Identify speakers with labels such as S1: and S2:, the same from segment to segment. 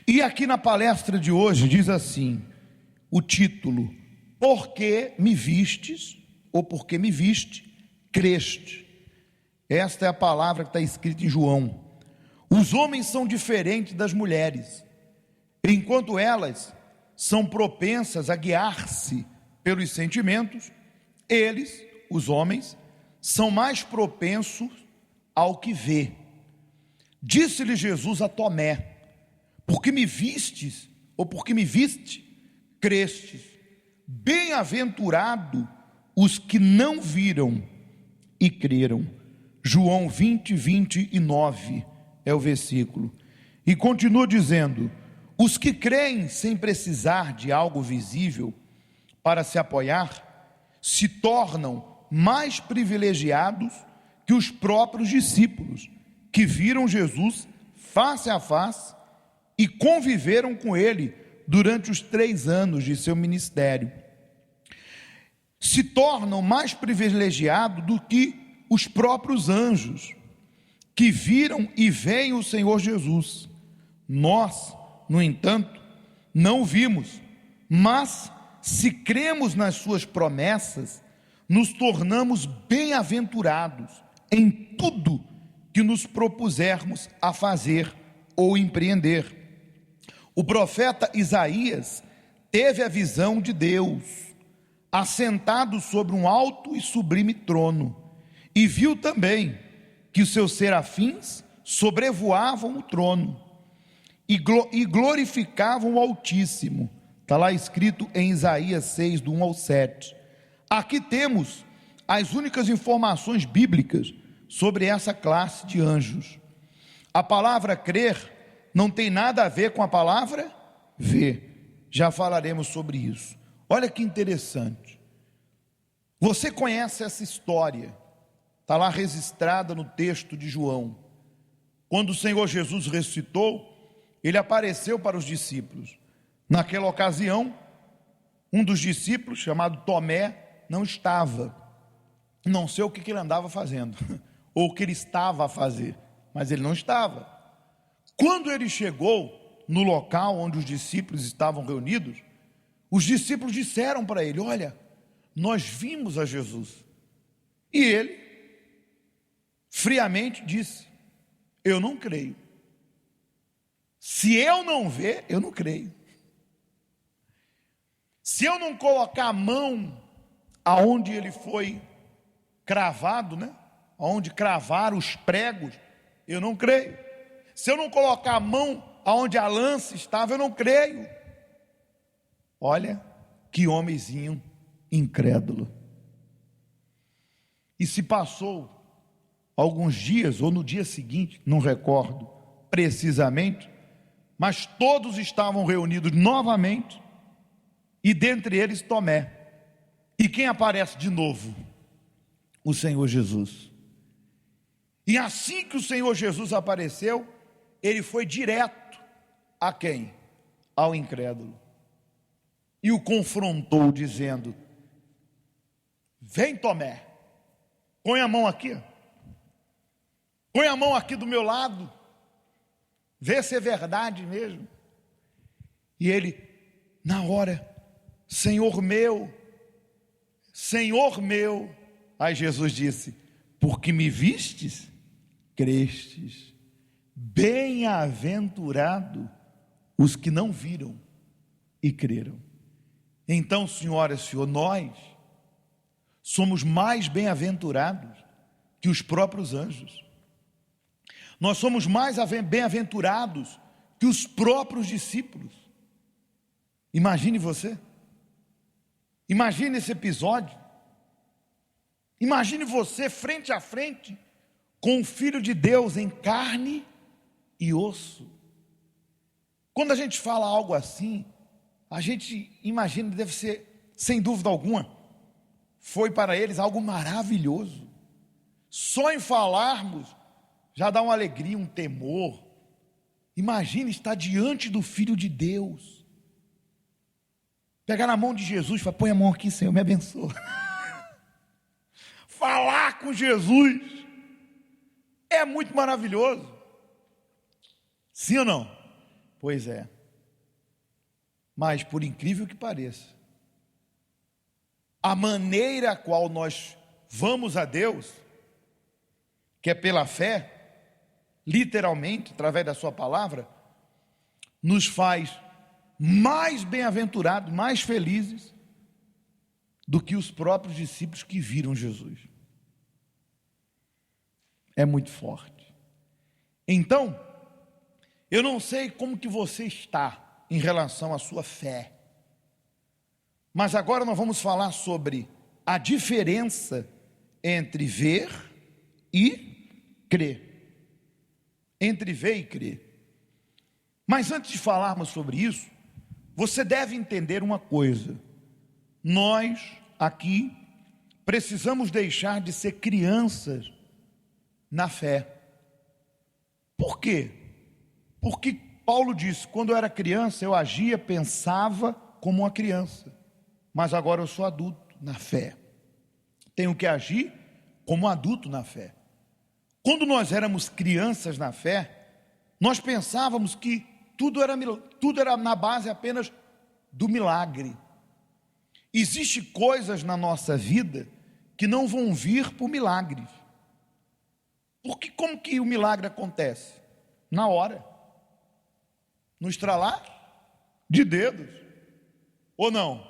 S1: E aqui na palestra de hoje diz assim, o título: Porque me vistes, ou porque me viste, creste. Esta é a palavra que está escrita em João. Os homens são diferentes das mulheres, enquanto elas são propensas a guiar-se pelos sentimentos, eles, os homens, são mais propensos ao que vê. Disse-lhe Jesus a Tomé: porque me vistes, ou porque me viste, crestes. Bem-aventurado os que não viram e creram. João 20:29 é o versículo. E continua dizendo: os que creem sem precisar de algo visível para se apoiar, se tornam mais privilegiados que os próprios discípulos, que viram Jesus face a face e conviveram com ele durante os 3 anos de seu ministério. Se tornam mais privilegiados do que os próprios anjos, que viram e veem o Senhor Jesus. Nós, no entanto, não o vimos, mas se cremos nas suas promessas, nos tornamos bem-aventurados em tudo que nos propusermos a fazer ou empreender. O profeta Isaías teve a visão de Deus, assentado sobre um alto e sublime trono, e viu também que os seus serafins sobrevoavam o trono e glorificavam o Altíssimo. Está lá escrito em Isaías 6, do 1 ao 7. Aqui temos as únicas informações bíblicas sobre essa classe de anjos. A palavra crer não tem nada a ver com a palavra ver. Já falaremos sobre isso. Olha que interessante. Você conhece essa história? Está lá registrada no texto de João. Quando o Senhor Jesus ressuscitou, ele apareceu para os discípulos. Naquela ocasião, um dos discípulos, chamado Tomé, não estava. Não sei o que ele andava fazendo, ou o que ele estava a fazer, mas ele não estava. Quando ele chegou no local onde os discípulos estavam reunidos, os discípulos disseram para ele: olha, nós vimos a Jesus. E ele friamente disse: eu não creio. Se eu não ver, eu não creio. Se eu não colocar a mão aonde ele foi cravado, aonde cravaram os pregos, eu não creio. Se eu não colocar a mão aonde a lança estava, eu não creio. Olha que homenzinho incrédulo. E se passou alguns dias, ou no dia seguinte, não recordo precisamente, mas todos estavam reunidos novamente, e dentre eles Tomé. E quem aparece de novo? O Senhor Jesus. E assim que o Senhor Jesus apareceu, ele foi direto a quem? Ao incrédulo. E o confrontou dizendo: vem, Tomé, põe a mão aqui. Põe a mão aqui do meu lado. Vê se é verdade mesmo. E ele, na hora: Senhor meu, Senhor meu. Aí Jesus disse: porque me vistes, crestes. Bem-aventurado os que não viram e creram. Então, senhora e senhor, nós somos mais bem-aventurados que os próprios anjos. Nós somos mais bem-aventurados que os próprios discípulos. Imagine você. Imagine esse episódio. Imagine você frente a frente com o Filho de Deus em carne e osso. Quando a gente fala algo assim, a gente imagina que deve ser, sem dúvida alguma, foi para eles algo maravilhoso. Só em falarmos já dá uma alegria, um temor. Imagine estar diante do Filho de Deus, pegar na mão de Jesus e falar: põe a mão aqui, Senhor, me abençoa. Falar com Jesus é muito maravilhoso. Sim ou não? Pois é. Mas, por incrível que pareça, a maneira a qual nós vamos a Deus, que é pela fé, literalmente, através da sua palavra, nos faz mais bem-aventurados, mais felizes do que os próprios discípulos que viram Jesus. É muito forte. Então, eu não sei como que você está em relação à sua fé, mas agora nós vamos falar sobre a diferença entre ver e crer. Entre ver e crer. Mas antes de falarmos sobre isso, você deve entender uma coisa: nós aqui precisamos deixar de ser crianças na fé. Por quê? Porque Paulo disse: quando eu era criança eu agia, pensava como uma criança, mas agora eu sou adulto na fé. Tenho que agir como adulto na fé. Quando nós éramos crianças na fé, nós pensávamos que tudo era na base apenas do milagre. Existem coisas na nossa vida que não vão vir por milagres. Porque como que o milagre acontece? Na hora. No estralar de dedos. Ou não?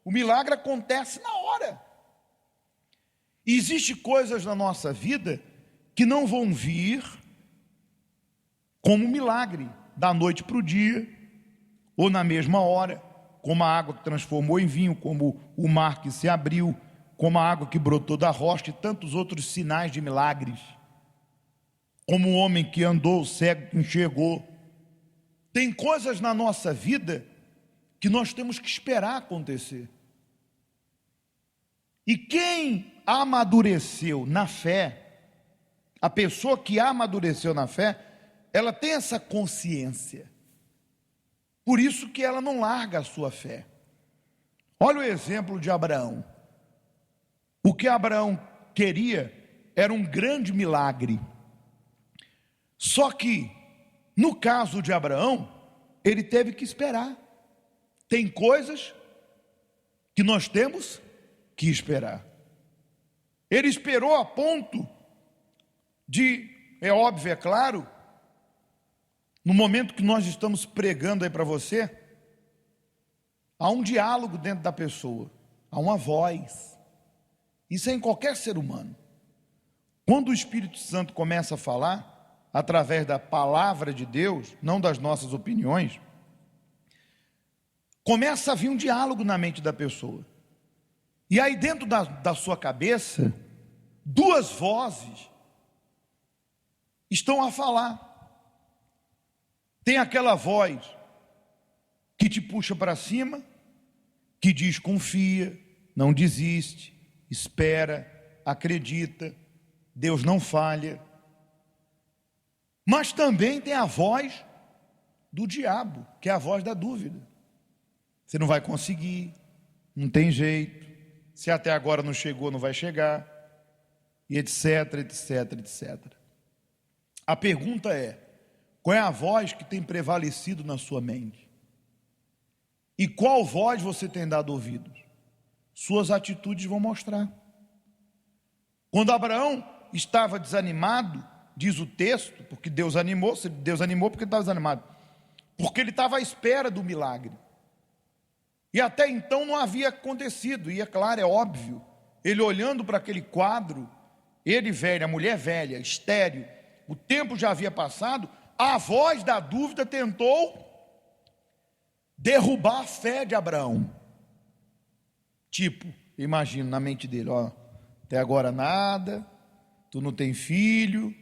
S1: O milagre acontece na hora. E existem coisas na nossa vida que não vão vir como milagre, da noite para o dia, ou na mesma hora, como a água que transformou em vinho, como o mar que se abriu, como a água que brotou da rocha e tantos outros sinais de milagres, como o homem que andou, o cego que enxergou. Tem coisas na nossa vida que nós temos que esperar acontecer. E quem amadureceu na fé, a pessoa que amadureceu na fé, ela tem essa consciência. Por isso que ela não larga a sua fé. Olha o exemplo de Abraão. O que Abraão queria era um grande milagre. Só que, no caso de Abraão, ele teve que esperar. Tem coisas que nós temos que esperar. Ele esperou a ponto de, é óbvio, é claro, no momento que nós estamos pregando aí para você, há um diálogo dentro da pessoa, há uma voz. Isso é em qualquer ser humano. Quando o Espírito Santo começa a falar, através da palavra de Deus, não das nossas opiniões, começa a vir um diálogo na mente da pessoa. E aí dentro da sua cabeça, duas vozes estão a falar. Tem aquela voz que te puxa para cima, que diz: confia, não desiste, espera, acredita, Deus não falha. Mas também tem a voz do diabo, que é a voz da dúvida. Você não vai conseguir, não tem jeito, se até agora não chegou, não vai chegar, e etc, etc, etc. A pergunta é: qual é a voz que tem prevalecido na sua mente? E qual voz você tem dado ouvidos? Suas atitudes vão mostrar. Quando Abraão estava desanimado, diz o texto, porque Deus animou, se Deus animou, porque ele estava desanimado? Porque ele estava à espera do milagre. E até então não havia acontecido, e é claro, é óbvio, ele olhando para aquele quadro, ele velho, a mulher velha, estéril, o tempo já havia passado, a voz da dúvida tentou derrubar a fé de Abraão. Tipo, imagino na mente dele: ó, até agora nada, tu não tem filho,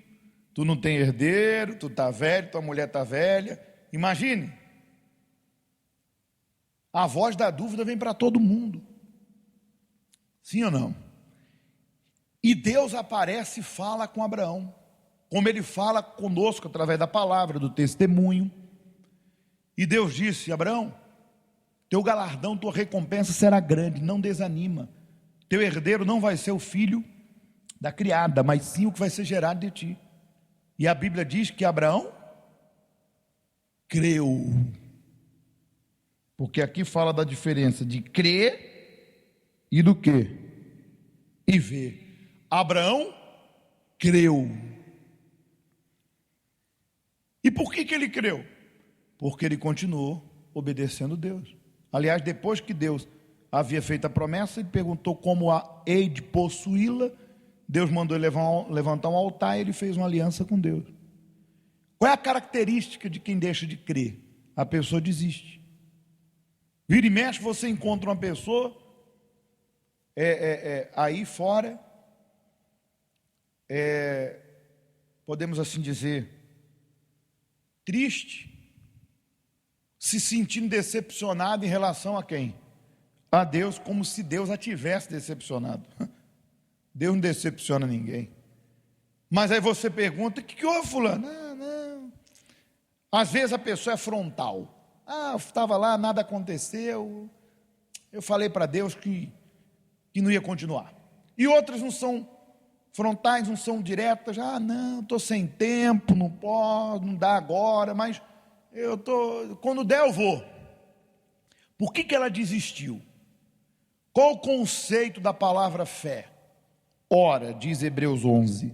S1: tu não tem herdeiro, tu está velho, tua mulher está velha. Imagine. A voz da dúvida vem para todo mundo. Sim ou não? E Deus aparece e fala com Abraão, como ele fala conosco através da palavra, do testemunho. E Deus disse: Abraão, teu galardão, tua recompensa será grande, não desanima. Teu herdeiro não vai ser o filho da criada, mas sim o que vai ser gerado de ti. E a Bíblia diz que Abraão creu. Porque aqui fala da diferença de crer e do quê? E ver. Abraão creu. E por que ele creu? Porque ele continuou obedecendo Deus. Aliás, depois que Deus havia feito a promessa, ele perguntou como hei de possuí-la. Deus mandou ele levantar um altar e ele fez uma aliança com Deus. Qual é a característica de quem deixa de crer? A pessoa desiste. Vira e mexe, você encontra uma pessoa aí fora, podemos assim dizer, triste, se sentindo decepcionado em relação a quem? A Deus, como se Deus a tivesse decepcionado. Deus não decepciona ninguém. Mas aí você pergunta: o que houve, fulano? Não. Às vezes a pessoa é frontal. Eu estava lá, nada aconteceu, eu falei para Deus que não ia continuar. E outras não são frontais, não são diretas. Não, estou sem tempo, não posso, não dá agora, mas quando der eu vou. Por que ela desistiu? Qual o conceito da palavra fé? Ora, diz Hebreus 11,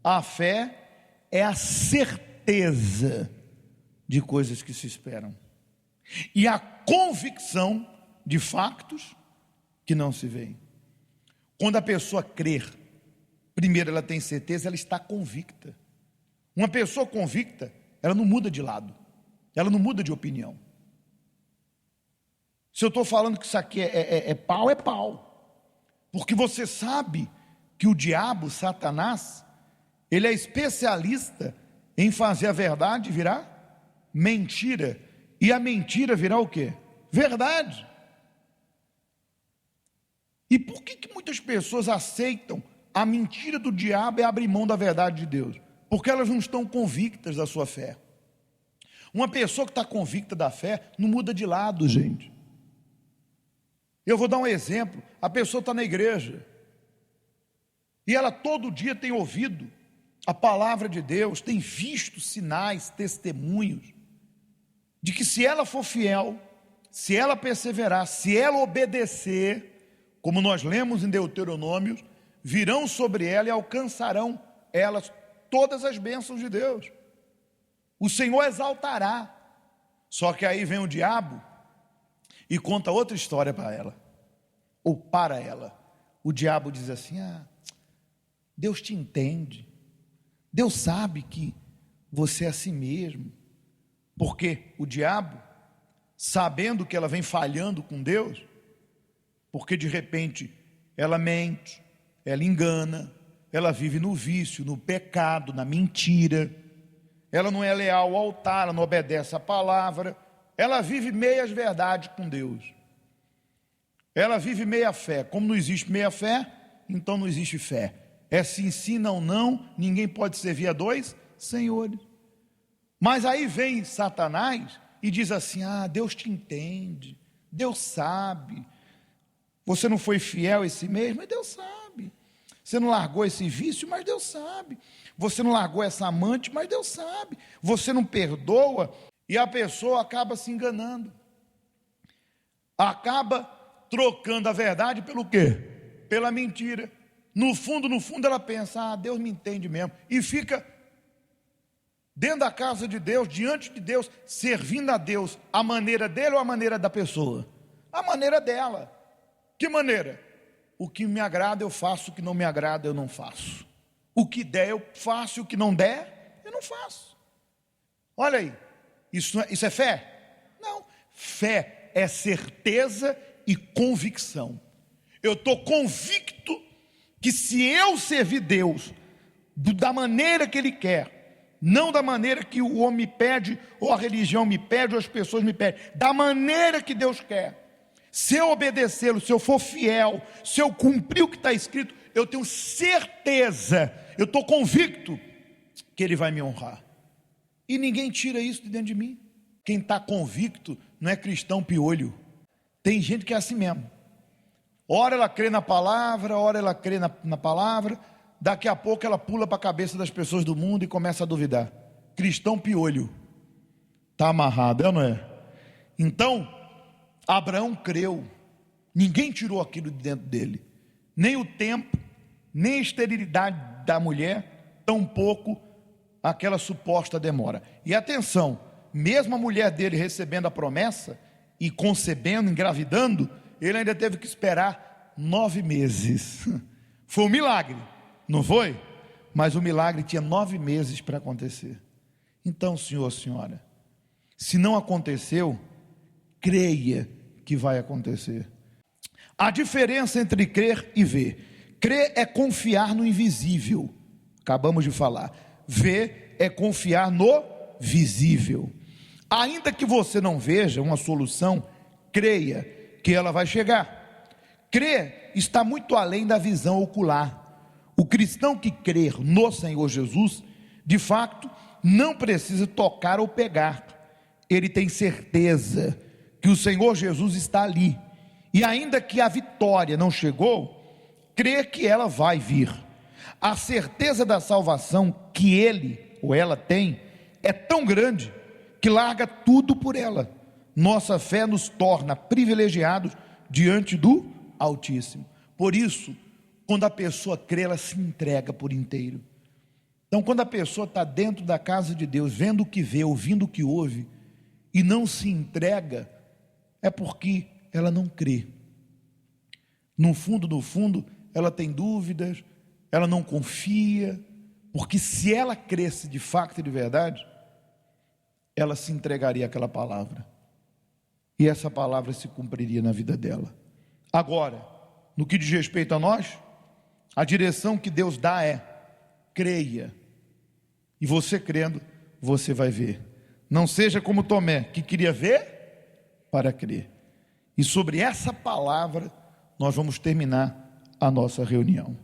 S1: a fé é a certeza de coisas que se esperam e a convicção de fatos que não se veem. Quando a pessoa crer, primeiro ela tem certeza, ela está convicta. Uma pessoa convicta, ela não muda de lado, ela não muda de opinião. Se eu estou falando que isso aqui é pau, é pau. Porque você sabe que o diabo, Satanás, ele é especialista em fazer a verdade virar mentira. E a mentira virar o quê? Verdade. E por que muitas pessoas aceitam a mentira do diabo e abrem mão da verdade de Deus? Porque elas não estão convictas da sua fé. Uma pessoa que está convicta da fé não muda de lado, gente. Eu vou dar um exemplo. A pessoa está na igreja e ela todo dia tem ouvido a palavra de Deus, tem visto sinais, testemunhos de que se ela for fiel, se ela perseverar, se ela obedecer, como nós lemos em Deuteronômio, virão sobre ela e alcançarão elas todas as bênçãos de Deus. O Senhor exaltará. Só que aí vem o diabo e conta outra história para ela, ou para ela. O diabo diz assim: Deus te entende, Deus sabe que você é assim mesmo. Porque o diabo, sabendo que ela vem falhando com Deus, porque de repente ela mente, ela engana, ela vive no vício, no pecado, na mentira, ela não é leal ao altar, ela não obedece à palavra, ela vive meias verdades com Deus, ela vive meia fé. Como não existe meia fé, então não existe fé. É sim, sim, não, não. Ninguém pode servir a dois senhores. Mas aí vem Satanás e diz assim: Deus te entende, Deus sabe, você não foi fiel esse mês, mas Deus sabe, você não largou esse vício, mas Deus sabe, você não largou essa amante, mas Deus sabe, você não perdoa. E a pessoa acaba se enganando, acaba trocando a verdade pelo quê? Pela mentira. No fundo ela pensa: Deus me entende mesmo, e fica dentro da casa de Deus, diante de Deus, servindo a Deus, a maneira dele ou a maneira da pessoa? A maneira dela. Que maneira? O que me agrada eu faço, o que não me agrada eu não faço. O que der eu faço, o que não der eu não faço. Olha aí, isso é fé? Não, fé é certeza e convicção. Eu estou convicto que se eu servir Deus da maneira que Ele quer, não da maneira que o homem me pede, ou a religião me pede, ou as pessoas me pedem, da maneira que Deus quer, se eu obedecê-lo, se eu for fiel, se eu cumprir o que está escrito, eu tenho certeza, eu estou convicto que Ele vai me honrar. E ninguém tira isso de dentro de mim. Quem está convicto não é cristão piolho. Tem gente que é assim mesmo. Ora ela crê na palavra, ora ela crê na palavra, daqui a pouco ela pula para a cabeça das pessoas do mundo e começa a duvidar. Cristão piolho. Está amarrado, é ou não é? Então, Abraão creu, ninguém tirou aquilo de dentro dele, nem o tempo, nem a esterilidade da mulher, tampouco aquela suposta demora. E atenção, mesmo a mulher dele recebendo a promessa e concebendo, engravidando, ele ainda teve que esperar 9 meses. Foi um milagre, não foi? Mas o milagre tinha 9 meses para acontecer. Então, senhor, senhora, se não aconteceu, creia que vai acontecer. A diferença entre crer e ver: crer é confiar no invisível, acabamos de falar. Ver é confiar no visível. Ainda que você não veja uma solução, creia que ela vai chegar. Crer está muito além da visão ocular. O cristão que crer no Senhor Jesus, de fato, não precisa tocar ou pegar. Ele tem certeza que o Senhor Jesus está ali. E ainda que a vitória não chegou, crê que ela vai vir. A certeza da salvação que ele ou ela tem é tão grande que larga tudo por ela. Nossa fé nos torna privilegiados diante do Altíssimo. Por isso, quando a pessoa crê, ela se entrega por inteiro. Então, quando a pessoa está dentro da casa de Deus, vendo o que vê, ouvindo o que ouve, e não se entrega, é porque ela não crê. No fundo, ela tem dúvidas, ela não confia, porque se ela cresce de fato e de verdade, ela se entregaria àquela palavra, e essa palavra se cumpriria na vida dela. Agora, no que diz respeito a nós, a direção que Deus dá é: creia, e você crendo, você vai ver. Não seja como Tomé, que queria ver para crer. E sobre essa palavra nós vamos terminar a nossa reunião.